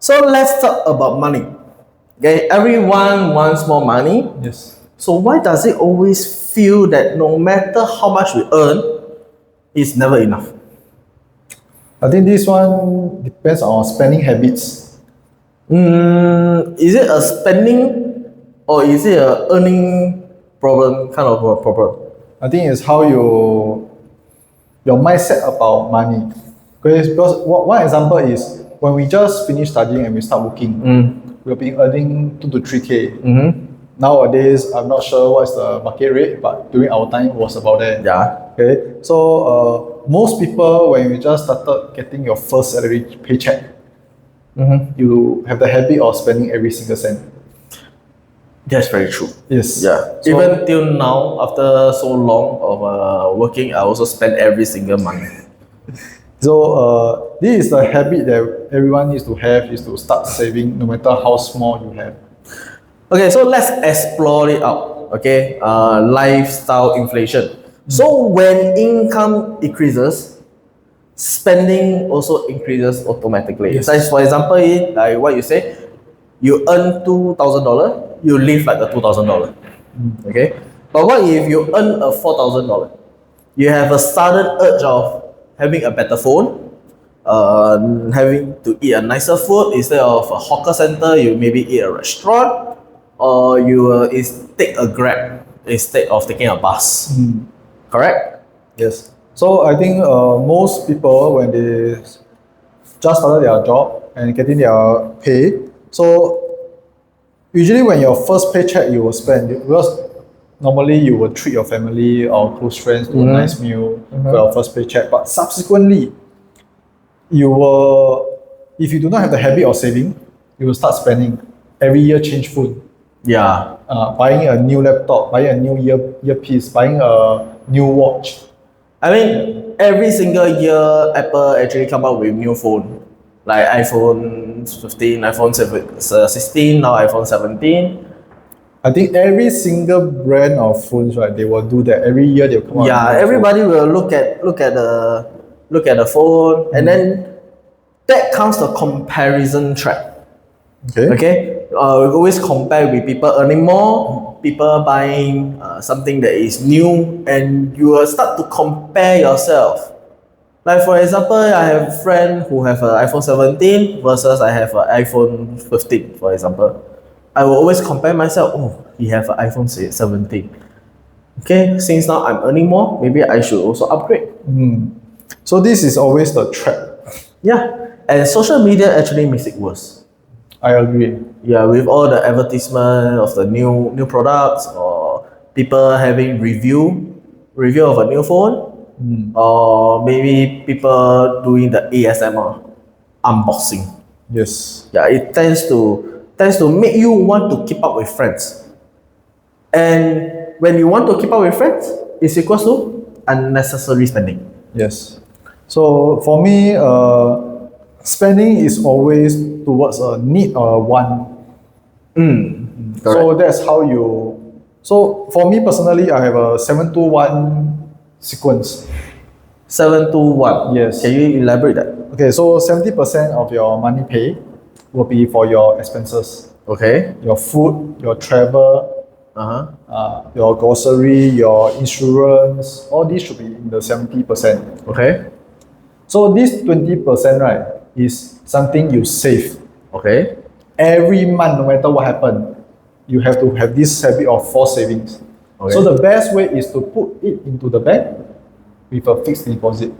So let's talk about money. Okay, everyone wants more money. Yes. So why does it always feel that no matter how much we earn, it's never enough? I think this one depends on our spending habits. Is it a spending or is it a earning problem kind of a problem? I think it's how your mindset about money. Because one example is when we just finish studying and we start working, we'll be earning 2 to 3K. Nowadays, I'm not sure what's the market rate, but during our time it was about there. Yeah. Okay, so most people, when you just started getting your first salary paycheck, you have the habit of spending every single cent. That's very true. Yes. Yeah. So- Even till now, after so long of working, I also spend every single month. So this is the habit that everyone needs to have, is to start saving no matter how small you have. Okay, so let's explore it out. Okay, lifestyle inflation. So when income increases, spending also increases automatically. Yes. So for example, like what you say, you earn $2,000, you live like the $2,000. Okay, but what if you earn a $4,000? You have a sudden urge of having a better phone, having to eat a nicer food instead of a hawker center. You maybe eat a restaurant, or you take a Grab instead of taking a bus. Correct? Yes. So I think most people, when they just started their job and getting their pay, so usually when your first paycheck you will spend, because normally you will treat your family or close friends to a nice meal for your first paycheck, but subsequently you will, if you do not have the habit of saving, you will start spending. Every year change phone, Yeah. buying a new laptop, buying a new earpiece, buying a new watch. I mean, every single year, Apple actually come out with new phone, like iPhone 15, iPhone 16, now iPhone 17. I think every single brand of phones, right, they will do that. Every year they'll come out. Yeah, with new everybody will look at the phone, and then that comes the comparison trap. phone. Okay, we always compare with people earning more, people buying something that is new, and you will start to compare yourself. Like for example, I have a friend who have an iPhone 17 versus I have an iPhone 15, for example. I will always compare myself. Oh, he have an iPhone 17. Okay, since now I'm earning more, maybe I should also upgrade. So this is always the trap. Yeah, and social media actually makes it worse. I agree. Yeah, with all the advertisement of the new products, or people having review of a new phone, or maybe people doing the ASMR unboxing. Yes. Yeah, it tends to make you want to keep up with friends, and when you want to keep up with friends, it's equals to unnecessary spending. Yes. So for me, spending is always towards a need or a want. So that's how you. So for me personally, I have a 7-2-1 sequence. 721. Yes. Can you elaborate that? Okay, so 70% of your money pay will be for your expenses, Okay. your food, your travel, Uh-huh. your grocery, your insurance. All these should be in the 70%. Okay. So this 20%, right, is something you save. Okay. Every month, no matter what happen, you have to have this habit of forced savings. Okay. So the best way is to put it into the bank with a fixed deposit.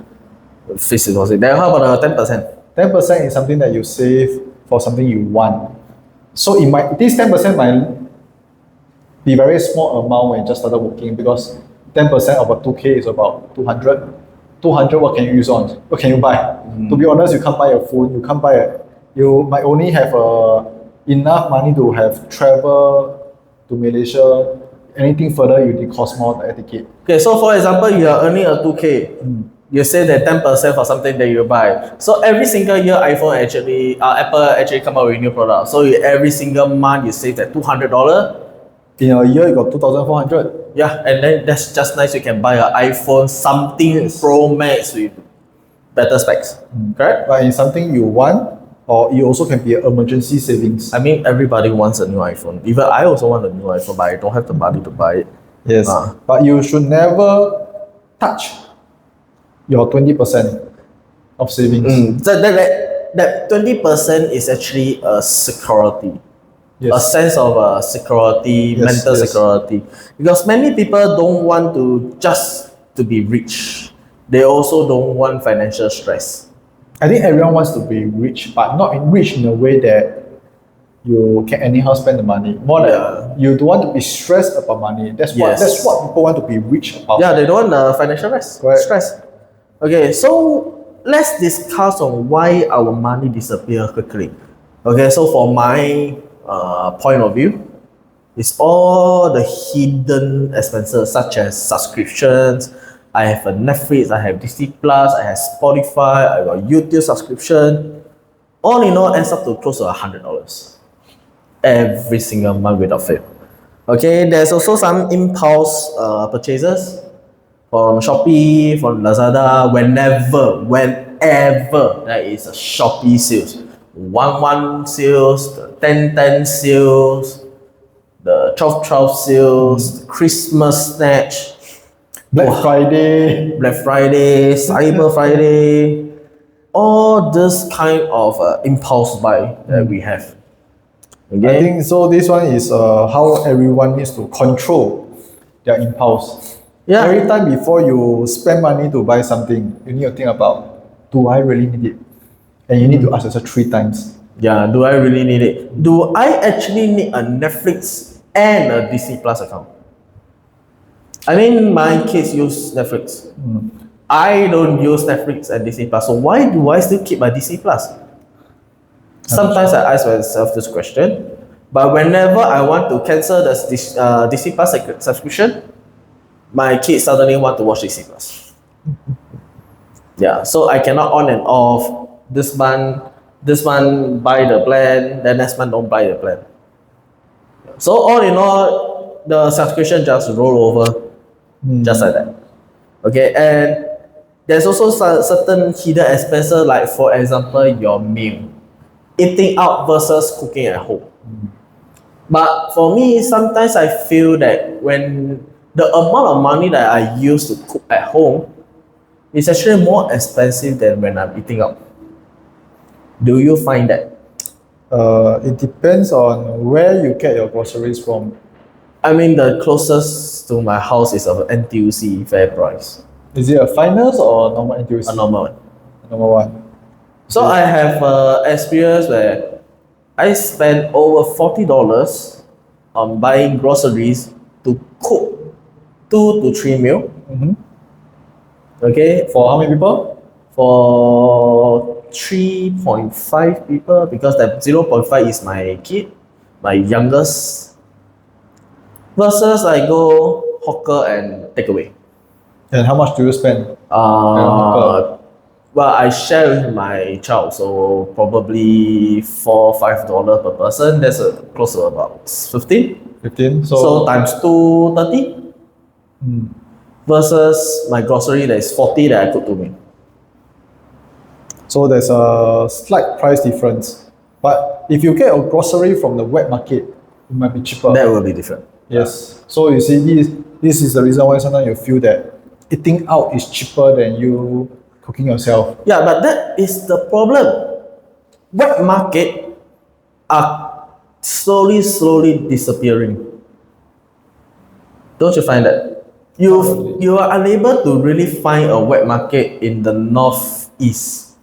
Fixed deposit. Then how about the 10%? 10% is something that you save for something you want. So this 10% might be very small amount when you just started working, because 10% of a 2K is about 200. 200, what can you use on? What can you buy? To be honest, you can't buy a phone, you can't buy you might only have enough money to have travel to Malaysia. Anything further, it cost more the ticket. Okay, so for example, you are earning a 2K. You say that 10% for something that you buy. So every single year, Apple actually come out with new products. So every single month, you save that $200. In a year, you got 2,400. Yeah, and then that's just nice. You can buy an iPhone something Yes. Pro Max with better specs. Correct? But in something you want, or it also can be an emergency savings. I mean, everybody wants a new iPhone. Even I also want a new iPhone, but I don't have the money to buy it. Yes, but you should never touch your 20% of savings. So that 20% is actually a security. A Yes. sense of security, Yes, mental yes. security. Because many people don't want to just to be rich. They also don't want financial stress. I think everyone wants to be rich, but not rich in a way that you can anyhow spend the money. More like Yeah. you don't want to be stressed about money. That's Yes. what people want to be rich about. Yeah, they don't want financial Correct. stress. Okay, so let's discuss on why our money disappear quickly. Okay, so for my point of view, it's all the hidden expenses such as subscriptions. I have a Netflix, I have Disney Plus, I have Spotify, I got YouTube subscription. All in all, ends up to close to $100 every single month without fail. Okay, there's also some impulse purchases from Shopee, from Lazada, whenever there is a Shopee sales, 1-1 sales, the 10-10 sales, the 12-12 sales, the Christmas snatch, Black Friday. Black Friday, Cyber Friday, all this kind of impulse buy that we have. I Okay, think so. This one is how everyone needs to control their impulse. Yeah. Every time before you spend money to buy something, you need to think about, do I really need it? And you need to ask yourself 3 times. yeah, do I really need it? Do I actually need a Netflix and a Disney Plus account? I mean, my kids use Netflix. I don't use Netflix and Disney Plus, so why do I still keep my Disney Plus? Sometimes I ask myself this question, but whenever I want to cancel the Disney Plus subscription, my kids suddenly want to watch Disney Plus. Yeah, so I cannot on and off. This month buy the plan, then next month don't buy the plan. So all in all, the subscription just roll over, just like that. Okay, and there's also certain hidden expenses, like for example, your meal, eating out versus cooking at home. But for me, sometimes I feel that when the amount of money that I use to cook at home is actually more expensive than when I'm eating out. Do you find that? It depends on where you get your groceries from. I mean, the closest to my house is a NTUC fair price, Is it a finance or normal NTUC? a normal one. Number one. So I have experience where I spend over $40 on buying groceries to cook 2 to 3 meal. Okay, For how many people? for 3.5 people, because that 0.5 is my kid, my youngest. Versus I go hawker and takeaway. And how much do you spend? Well, I share with my child, so probably $4-5 per person. That's close to about 15. 15. So times 2, 30. Versus my grocery that is 40 that I cook to me. So there's a slight price difference. But if you get a grocery from the wet market, it might be cheaper. That will be different. Yes. So you see, this is the reason why sometimes you feel that eating out is cheaper than you cooking yourself. Yeah, but that is the problem. Wet market are slowly disappearing. Don't you find that? You are unable to really find a wet market in the northeast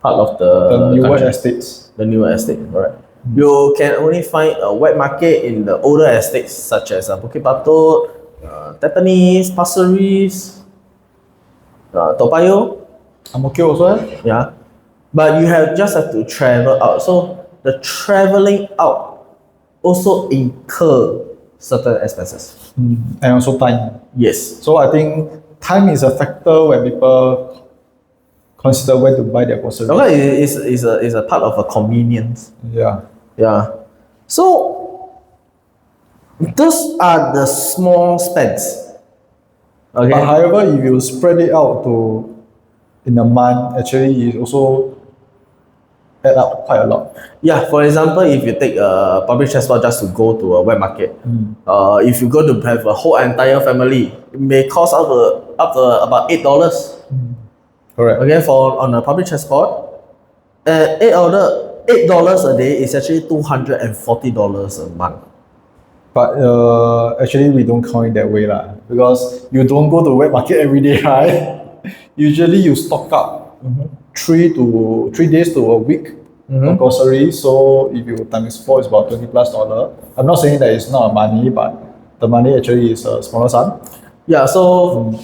part of The newer country. estates. The newer estate, right? You can only find a wet market in the older estates such as Bukit Batok, Tampines, Pasir Ris, Toa Payoh. Ang Mo Kio also have? Yeah, but you just have to travel out. So the traveling out also incur certain expenses. And also time. Yes. So I think time is a factor when people consider where to buy their groceries. Okay, is a part of a convenience. Yeah. Yeah. So those are the small spends. Okay. But however, if you spread it out to in a month, actually it also add up quite a lot. Yeah, for example, if you take a public transport just to go to a wet market, if you go to have a whole entire family, it may cost up to about $8. Correct. Okay, for on a public transport, $8 a day is actually $240 a month. But actually, we don't count it that way lah, because you don't go to wet market every day, right? Usually, you stock up 3 days to a week of groceries. So if you times 4, it's about $20+. I'm not saying that it's not money, but the money actually is a smaller sum. Yeah, so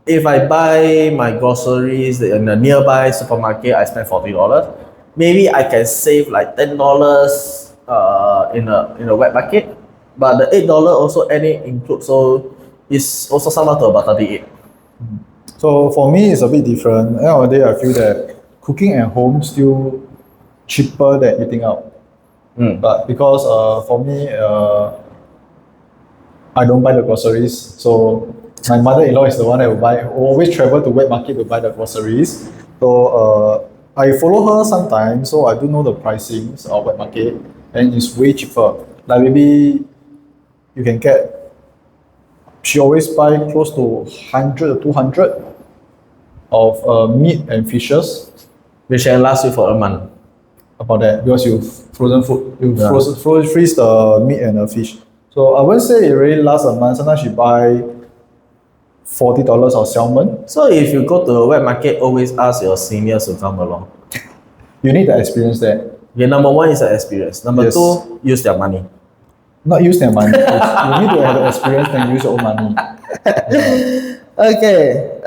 if I buy my groceries in a nearby supermarket, I spend $40. Maybe I can save like $10 in a wet market, but the $8 also any include, so it's also sum up to about 38. So for me, it's a bit different. At the end of the day, I feel that cooking at home still cheaper than eating out. But because for me, I don't buy the groceries, so my mother-in-law is the one that will buy. Always travel to wet market to buy the groceries. So I follow her sometimes, so I do know the pricings of wet market, and it's way cheaper. Like maybe you can get. She always buy close to 100 or 200 of meat and fishes. Which can last you for a month. About that, because you frozen food, you Yeah. freeze the meat and the fish. So I wouldn't say it really lasts a month. Sometimes you buy $40 of salmon. So if you go to a wet market, always ask your seniors to come along. You need to experience that. Okay, number one is the experience. Number Yes. two, use their money. Not use their money. You need to have the experience and use your own money. Okay.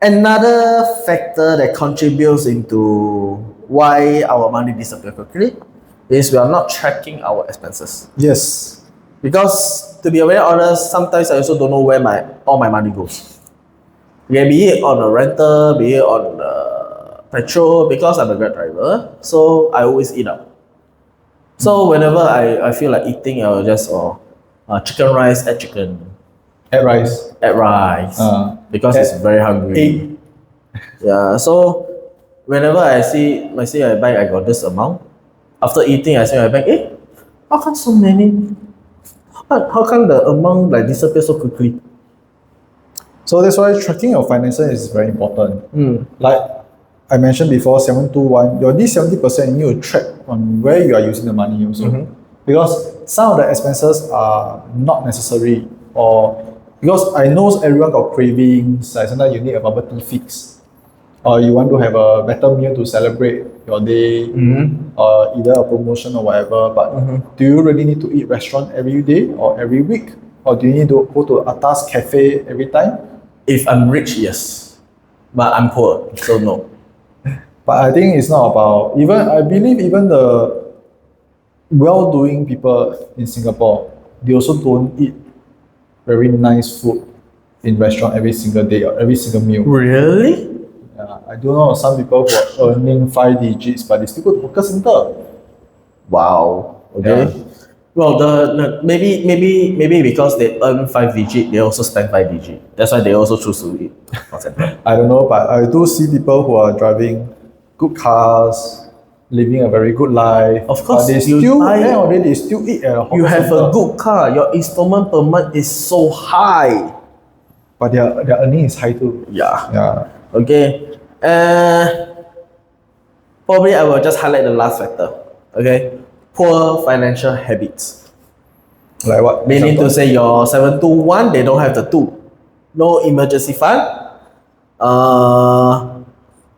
Another factor that contributes into why our money disappears quickly is we are not tracking our expenses. Yes. Because to be very honest, sometimes I also don't know where all my money goes. Yeah, be it on a rental, be it on petrol, because I'm a Grab driver, so I always eat out. So whenever I feel like eating, I'll just chicken rice, add chicken, Add rice. add rice, because it's very hungry. Egg. Yeah, so whenever I see my bank, I got this amount. After eating, I see my bank, how come so many? How come the amount like disappear so quickly? So that's why tracking your finances is very important. Like I mentioned before, 721, your this 70%, you need to track on where you are using the money also. Because some of the expenses are not necessary, or because I know everyone got cravings, like sometimes you need a bubble tea fix, or you want to have a better meal to celebrate your day, or either a promotion or whatever. But do you really need to eat restaurant every day or every week? Or do you need to go to atas cafe every time? If I'm rich, yes, but I'm poor, so no. But I think it's not about, I believe even the well-doing people in Singapore, they also don't eat very nice food in restaurant every single day or every single meal. Really? Yeah, I do know some people who are earning 5 digits, but they still go to hawker center. Wow. Okay. Yeah. Well, maybe because they earn 5 digit, they also spend 5 digit. That's why they also choose to eat hawker center. I don't know, but I do see people who are driving good cars, living a very good life. Of course, but they you still, buy- they still eat at a hawker You have center. a good car, your installment per month is so high. But their earning is high too. Yeah. Yeah. Okay. Probably I will just highlight the last factor. Okay. Poor financial habits. Like what? Meaning to Example? say your 721, they don't have the 2. No emergency fund.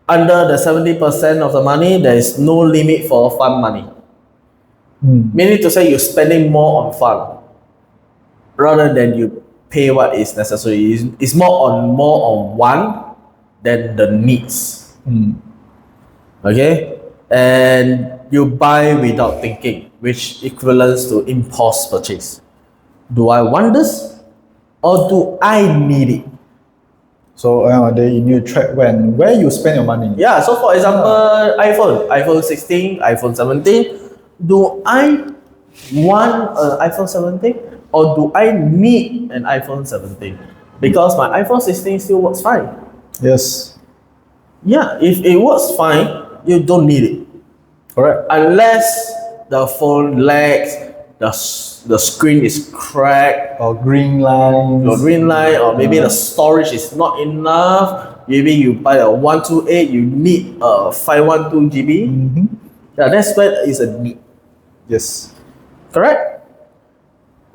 Under the 70% of the money, there is no limit for fund money. Meaning to say you're spending more on fund rather than you pay what is necessary. It's more on want than the needs. Okay? And you buy without thinking, which equivalents to impulse purchase. Do I want this? Or do I need it? So you need to track where you spend your money. Yeah, so for example, iPhone 16, iPhone 17. Do I want an iPhone 17 or do I need an iPhone 17? Because my iPhone 16 still works fine. Yes. Yeah, if it works fine, you don't need it. Correct. Unless the phone lags, the screen is cracked, Or green lines. your green line, or maybe the storage is not enough. Maybe you buy a 128, you need a 512 GB. Yeah, that's where is a need. Yes. Correct?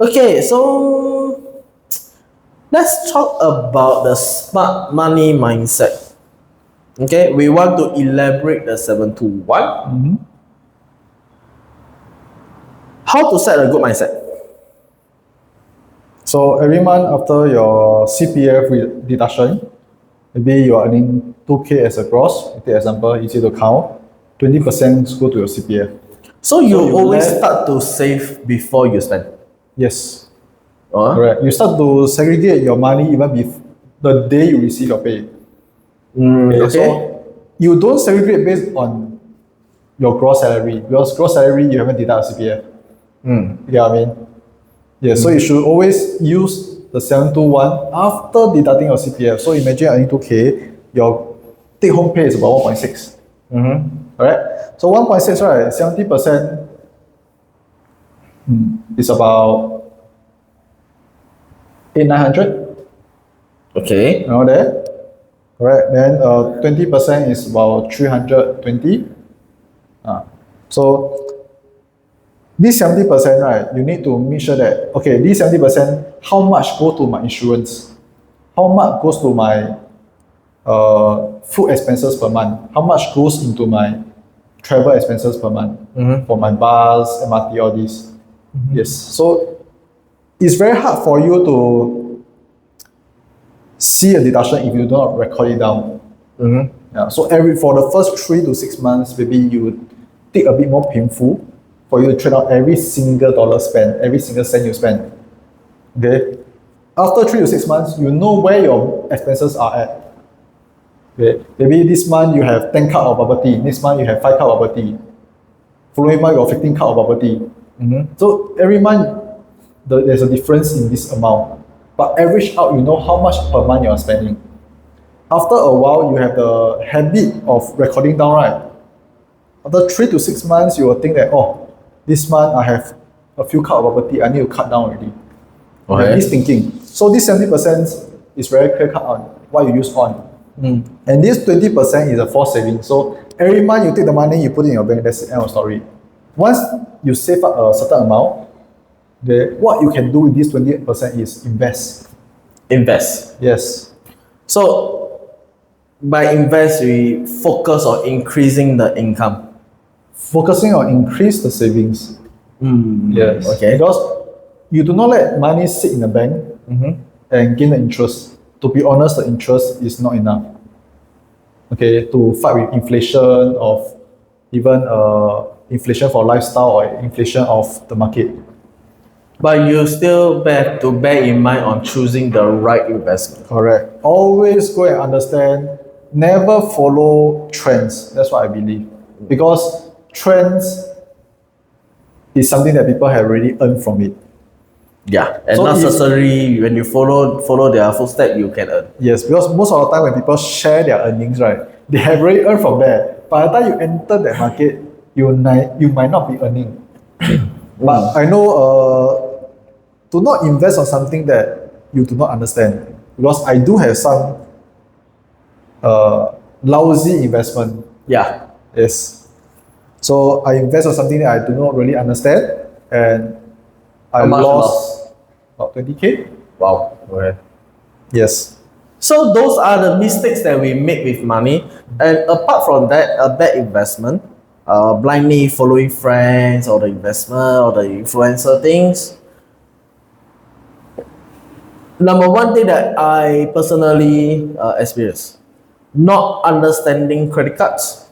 Okay, so let's talk about the smart money mindset. Okay, we want to elaborate the 721. How to set a good mindset? So every month after your CPF deduction, maybe you are earning 2K as a gross. Take example, easy to count. 20% go to your CPF. So you you always let- start to save before you spend. Yes. Uh, Correct. You start to segregate your money even before the day you receive your pay. okay. So you don't segregate based on your gross salary because gross salary you haven't deducted CPF. You get what I mean? Yeah. So you should always use the 721 after deducting your CPF. So imagine earning 2K, your take home pay is about 1.6. Alright? So 1.6, right? 70% is about 800-900. Okay. Around there. Correct. Then 20% is about 320. So this 70%, right, you need to make sure that, okay, this 70%, how much go to my insurance? How much goes to my food expenses per month? How much goes into my travel expenses per month? For my bus, MRT, all this. Yes. So it's very hard for you to see a deduction if you do not record it down. Yeah, so for the first 3 to 6 months, maybe you would take a bit more painful for you to trade out every single dollar spent, every single cent you spend. Okay. After 3 to 6 months, you know where your expenses are at. Okay. Maybe this month you have 10 cup of bubble tea. Next month you have 5 cup of bubble tea. Following month you have 15 cup of bubble tea. So every month there's a difference in this amount. But average out, you know how much per month you are spending. After a while, you have the habit of recording down, right? After 3 to 6 months, you will think that, oh, this month I have a few cup of bubble tea, I need to cut down already. Okay. This thinking. So this 70% is very clear cut on what you use on. And this 20% is a forced saving. So every month you take the money, you put it in your bank, that's the end of story. Once you save up a certain amount, what you can do with this 28% is invest. Invest. Yes. So by invest, we focus on increasing the income. Focusing on increase the savings. Yes. Okay. Because you do not let money sit in the bank and gain the interest. To be honest, the interest is not enough. Okay, to fight with inflation of even inflation for lifestyle or inflation of the market. But you still have to bear in mind on choosing the right investment. Correct. Always go and understand. Never follow trends. That's what I believe. Because trends is something that people have already earned from it. Yeah, and So not if- necessarily when you follow their footsteps, you can earn. Yes, because most of the time when people share their earnings, right, they have already earned from there. By the time you enter that market, you might not be earning. But I know do not invest on something that you do not understand. Because I do have some lousy investment. Yeah. Yes. So I invest on something that I do not really understand, and I How much lost about 20K. Wow. Okay. Yes. So those are the mistakes that we make with money. And apart from that, a bad investment, blindly following friends or the investment or the influencer things. Number one thing that I personally experienced, not understanding credit cards,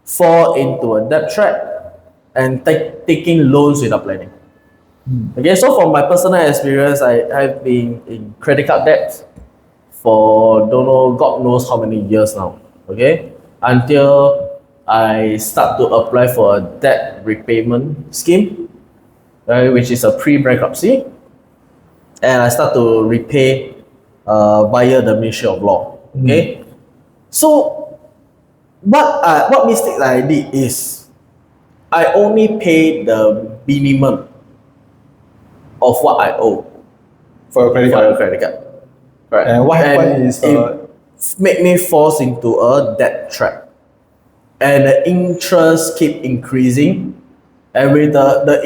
fall into a debt trap, and taking loans without planning. Okay, so from my personal experience, I've been in credit card debt for don't know, God knows how many years now. Okay, until I start to apply for a debt repayment scheme, which is a pre-bankruptcy, and I start to repay via the Ministry of Law. Okay, so what mistake that I did is I only pay the minimum of what I owe For a credit for a card. credit card. Right. And what happened is, it made me force into a debt trap. And the interest keep increasing. And with the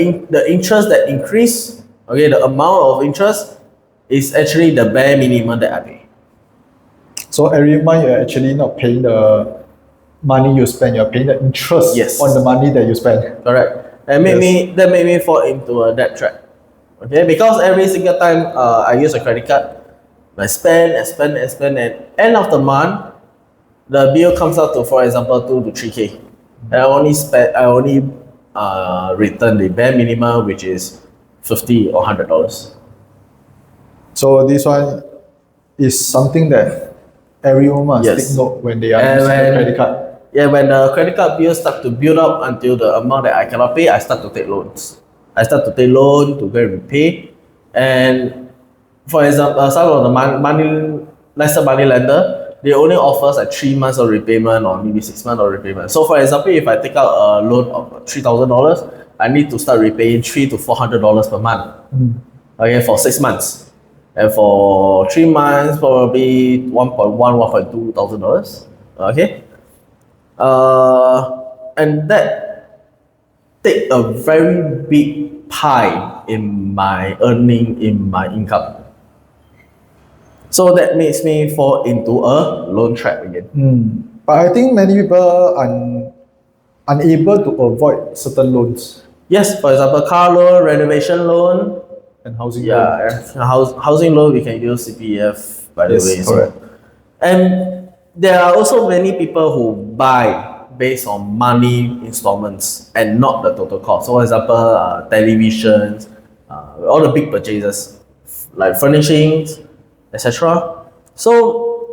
interest that increase, okay, the amount of interest is actually the bare minimum that I pay. so every month you're actually not paying the money you spend, you're paying the interest Yes. on the money that you spend. Correct. And that made me fall into a debt trap. Okay, because every single time I use a credit card, I spend and spend and spend, and end of the month, the bill comes out to, for example, 2 to 3K. And I only return the bare minimum, which is $50 or $100. So this one is something that everyone must Yes. take note when they are And using a when- credit card. Yeah, when the credit card bills start to build up until the amount that I cannot pay, I start to take loans. I start to take loan to go and repay. And for example, some of the lesser money lender, they only offers like 3 months of repayment or maybe 6 months of repayment. So for example, if I take out a loan of $3,000, I need to start repaying $300 to $400 per month. Okay, for 6 months. And for 3 months, probably $1.2 thousand. Okay. And that take a very big pie in my earning, in my income. So that makes me fall into a loan trap again. But I think many people are unable to avoid certain loans Yes, for example, car loan, renovation loan, and housing loan. yeah, and housing loan we can use CPF by the Yes, way. correct. And there are also many people who buy based on money installments and not the total cost. So, for example, televisions, all the big purchases like furnishings, etc. So,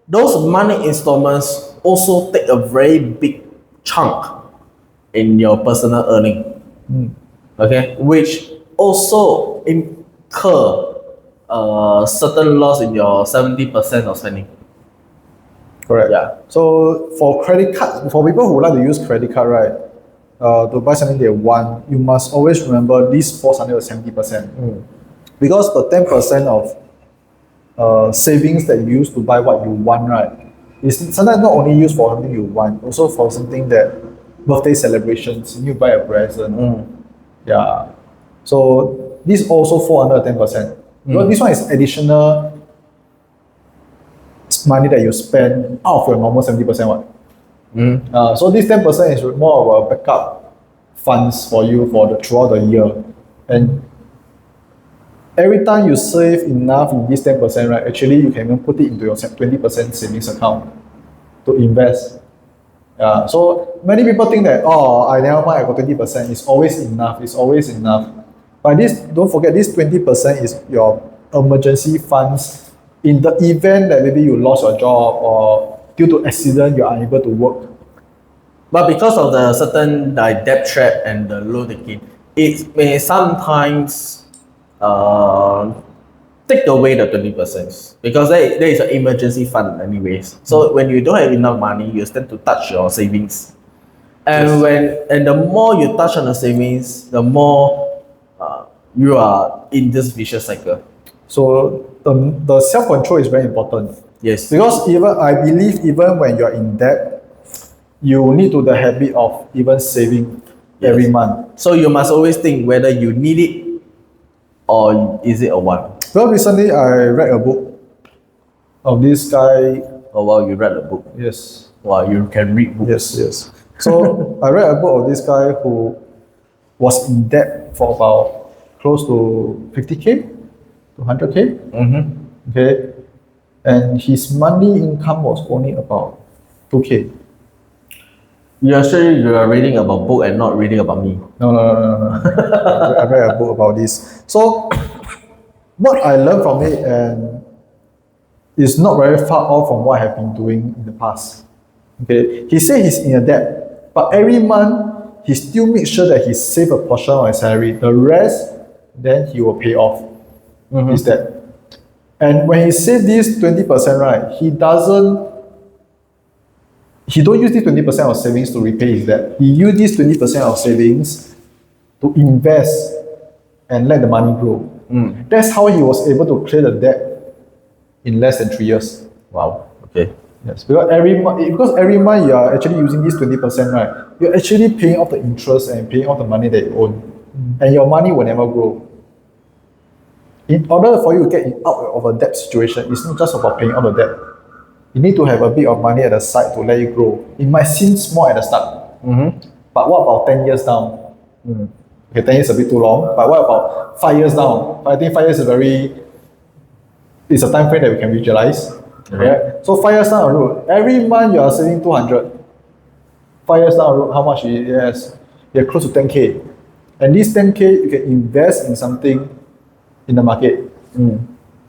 those money installments also take a very big chunk in your personal earning. Okay, which also incur certain loss in your 70% of spending. Correct. Yeah. So for credit card, for people who like to use credit card, right, to buy something they want, you must always remember this falls under the 70%. Because the 10% of savings that you use to buy what you want, right, is sometimes not only used for something you want, also for something that birthday celebrations, you need to buy a present. Yeah. So this also fall under 10%. Because this one is additional money that you spend out of your normal 70% one. So this 10% is more of a backup funds for you for throughout the year. And every time you save enough in this 10%, right, actually you can even put it into your 20% savings account to invest. So many people think that, oh, I never mind, I got 20%, it's always enough, it's always enough. But this, don't forget, this 20% is your emergency funds in the event that maybe you lost your job or due to accident you're unable to work. But because of the certain debt trap and the low taking, it may sometimes take away the 20% because there is an emergency fund anyways. So when you don't have enough money, you tend to touch your savings. And the more you touch on the savings, the more you are in this vicious cycle. So the self-control is very important. Yes. Because I believe even when you're in debt, you need to the habit of even saving every month. So you must always think whether you need it or is it a want. Well, recently I read a book of this guy. Oh wow, you read a book. Yes. Wow, you can read books. Yes. So I read a book of this guy who was in debt for about close to 50K to 100K. Okay. And his monthly income was only about 2K. You're sure you are reading about book and not reading about me? No. I read a book about this. So what I learned from it and is not very far off from what I have been doing in the past. Okay. He said he's in a debt, but every month he still makes sure that he save a portion of his salary. The rest, then he will pay off his debt. And when he said this 20%, right, he doesn't he don't use this 20% of savings to repay his debt. He use this 20% of savings to invest and let the money grow. That's how he was able to clear the debt in less than 3 years. Wow. Okay. Yes, because every month you are actually using this 20%, right? You're actually paying off the interest and paying off the money that you own, and your money will never grow. In order for you to get out of a debt situation, it's not just about paying off the debt. You need to have a bit of money at the side to let you grow. It might seem small at the start, but what about 10 years down? Okay, 10 years is a bit too long, but what about 5 years down? I think 5 years is a time frame that we can visualize. Right? So 5 years down the road, every month you are saving 200. 5 years down the road, how much it is? You're close to 10K. And this 10K, you can invest in something in the market.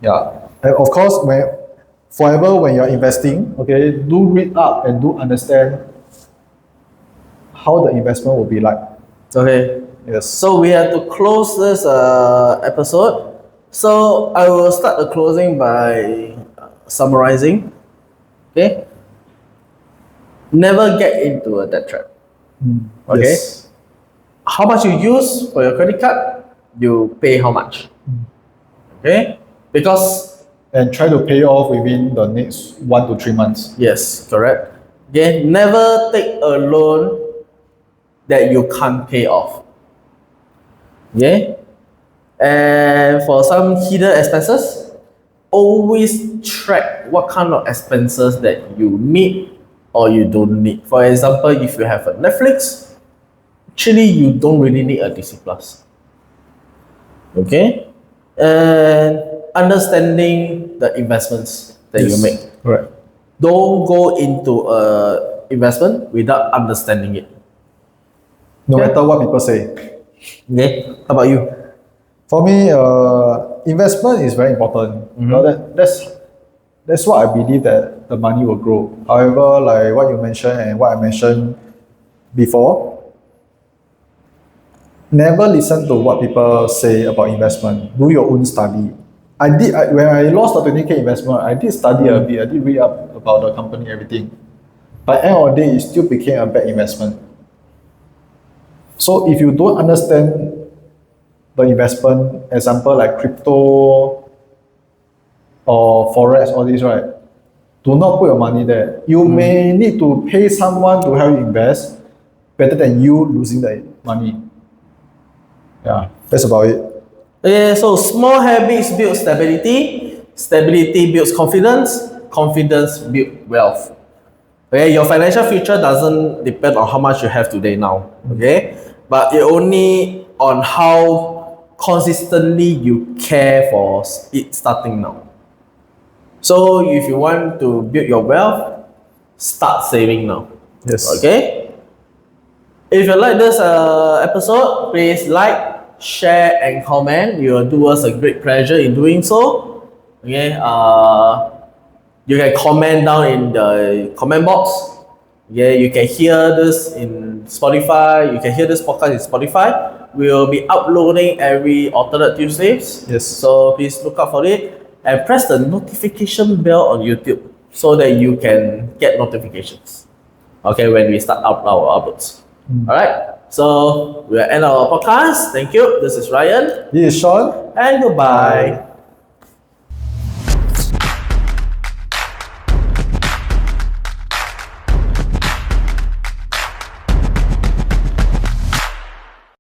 Yeah. And of course, when you're investing, okay, do read up and do understand how the investment will be like. Okay. Yes. So we have to close this episode. So I will start the closing by summarizing. Okay. Never get into a debt trap. Okay. Yes. How much you use for your credit card, you pay how much. Okay. Because And try to pay off within the next 1 to 3 months. yes, correct. Okay. Never take a loan that you can't pay off. Okay. And for some hidden expenses, always track what kind of expenses that you need or you don't need. For example, if you have a Netflix, actually you don't really need a DC Plus. Okay? And understanding the investments that you make. Correct. Don't go into a investment without understanding it. No Okay. matter what people say. Okay? How about you? For me, investment is very important. You know, that's what I believe that the money will grow. However, like what you mentioned and what I mentioned before, never listen to what people say about investment. Do your own study. When I lost the 20K investment, I did study a bit. I did read up about the company, everything. But end of the day, it still became a bad investment. So if you don't understand the investment, example like crypto or forex, all these, right? Do not put your money there. You may need to pay someone to help you invest better than you losing the money. Yeah, that's about it. Okay, so small habits build stability, stability builds confidence, confidence builds wealth. Okay, your financial future doesn't depend on how much you have today now. Okay, but it only on how consistently you care for it starting now. So if you want to build your wealth, start saving now. Yes. Okay. If you like this episode, please like, share, and comment. You will do us a great pleasure in doing so. Okay. You can comment down in the comment box. Yeah, you can hear this in Spotify. You can hear this podcast in Spotify. We will be uploading every alternate Tuesdays. Yes. So please look out for it and press the notification bell on YouTube so that you can get notifications. Okay, when we start up our uploads. All right. So we'll end our podcast. Thank you. This is Ryan. This is Sean. And goodbye.